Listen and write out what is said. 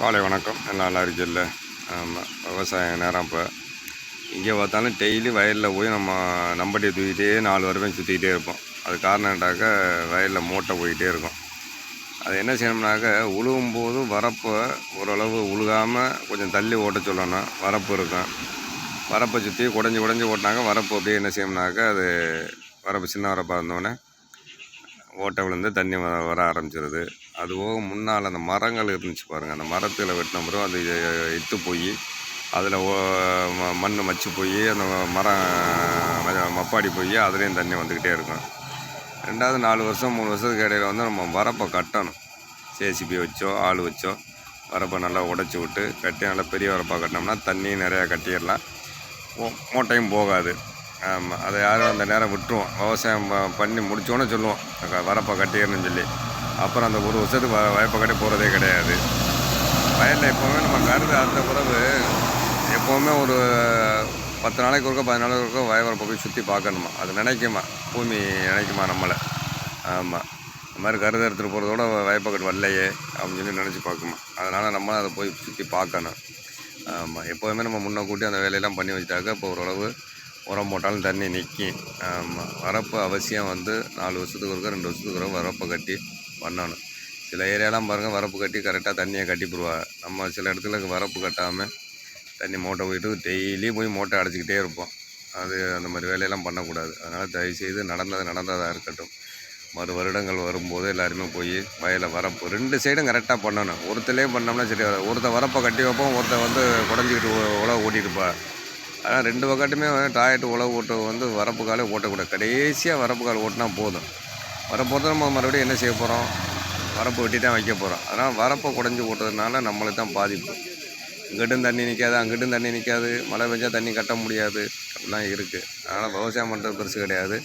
காலை வணக்கம். எல்லாம் நல்லா இருக்குல்ல? ஆமாம், விவசாய நேரம். இப்போ இங்கே பார்த்தாலும் டெய்லி வயலில் போய் நம்பட்டியை தூக்கிட்டே 4 வருடம் சுற்றிக்கிட்டே இருப்போம். அது காரணம்னாக்கா வயலில் மூட்டை போயிட்டே இருக்கும். அது என்ன செய்யணும்னாக்க உழுவும் போது வரப்போ ஓரளவு உழுகாமல் கொஞ்சம் தள்ளி ஓட்ட சொல்லணும். வரப்பு இருக்கும், வரப்பை சுற்றி குடஞ்சி ஓட்டினாங்க. வரப்பு அப்படியே என்ன செய்யணும்னாக்கா அது வரப்பு சின்ன வரப்பாக இருந்தோடனே ஓட்டை விழுந்து தண்ணி வர ஆரம்பிச்சிருது. அதுவும் முன்னால் அந்த மரங்கள் இருந்துச்சு பாருங்கள், அந்த மரத்தில் வெட்டின பிறகு அது இத்து போய் அதில் மண் மச்சு போய் அந்த மரம் மப்பாடி போய் அதுலேயும் தண்ணி வந்துக்கிட்டே இருக்கும். 2வது 4 வருஷம் 3 வருஷத்துக்கு இடையில வந்து நம்ம வரப்பை கட்டணும். ஜேசிபி வச்சோ ஆள் வச்சோ வரப்பை நல்லா உடச்சி விட்டு கட்டி நல்லா பெரிய வரப்பாக கட்டினோம்னா தண்ணியும் நிறையா கட்டிடலாம், மூட்டையும் போகாது. ஆமாம், அதை யாரும் அந்த நேரம் விட்டுருவோம். விவசாயம் பண்ணி முடித்தோன்னே சொல்லுவோம் வரப்பை கட்டிடணும்னு சொல்லி. அப்புறம் அந்த 1 வருஷத்துக்கு வயப்பை கட்டி போகிறதே கிடையாது. வயலில் எப்போவுமே நம்ம கருது அந்த பிறகு எப்போவுமே ஒரு 10 நாளைக்கு ஒருக்கா 15 நாளைக்கு ஒருக்கா வயவரப்பை போய் சுற்றி பார்க்கணுமா. அது நினைக்குமா, பூமி நினைக்குமா நம்மளை. ஆமாம், இந்த மாதிரி கருது எடுத்துகிட்டு போகிறதோட வயப்பை கட்டு வரலையே அப்படின்னு சொல்லி நினச்சி பார்க்குமா. அதனால் நம்ம அதை போய் சுற்றி பார்க்கணும். ஆமாம், எப்போவுமே நம்ம முன்னே கூட்டி அந்த வேலையெல்லாம் பண்ணி வச்சுட்டாக்க இப்போ ஓரளவு உரம் போட்டாலும் தண்ணி நிற்கும். ஆமாம், வரப்பு அவசியம் வந்து 4 வருஷத்துக்கு ஒருக்கா 2 வருஷத்துக்கு ஒருக்கா வரப்பை கட்டி பண்ணணும். சில ஏரியாலாம் பாருங்கள், வரப்பு கட்டி கரெக்டாக தண்ணியை கட்டிப்பிடுவாங்க. நம்ம சில இடத்துல வரப்பு கட்டாமல் தண்ணி மூட்டை போயிட்டு டெய்லி போய் மூட்டை அடைச்சிக்கிட்டே இருப்போம். அது அந்த மாதிரி வேலையெல்லாம் பண்ணக்கூடாது. அதனால் தயவுசெய்து நடந்ததாக இருக்கட்டும். வருடங்கள் வரும்போது எல்லாருமே போய் வயலில் வரப்பு 2 சைடும் கரெக்டாக பண்ணணும். ஒருத்தலே பண்ணோம்னா சரி வராது. ஒருத்தர் வரப்பை கட்டி வைப்போம், ஒருத்தர் வந்து குடஞ்சிக்கிட்டு உழவு ஓட்டிட்டுப்பா. ஆனால் 2 பக்கத்துமே டாய்ட்டு உழவு ஓட்ட வந்து வரப்பு காலை ஓட்டக்கூடாது. கடைசியாக வரப்பு கால் ஓட்டினா போதும். வரப்போது நம்ம மறுபடியும் என்ன செய்ய போகிறோம், வரப்பு வெட்டி தான் வைக்க போகிறோம். அதனால் வரப்பை குடஞ்சி ஓட்டுறதுனால நம்மளுக்கு தான் பாதிப்பு. இங்கிட்டும் தண்ணி நிற்காது, அங்கிட்டும் தண்ணி நிற்காது, மழை பெஞ்சால் தண்ணி கட்ட முடியாது, அப்படிலாம் இருக்குது. அதனால் விவசாயம் பண்ணுறது பெருசு கிடையாது.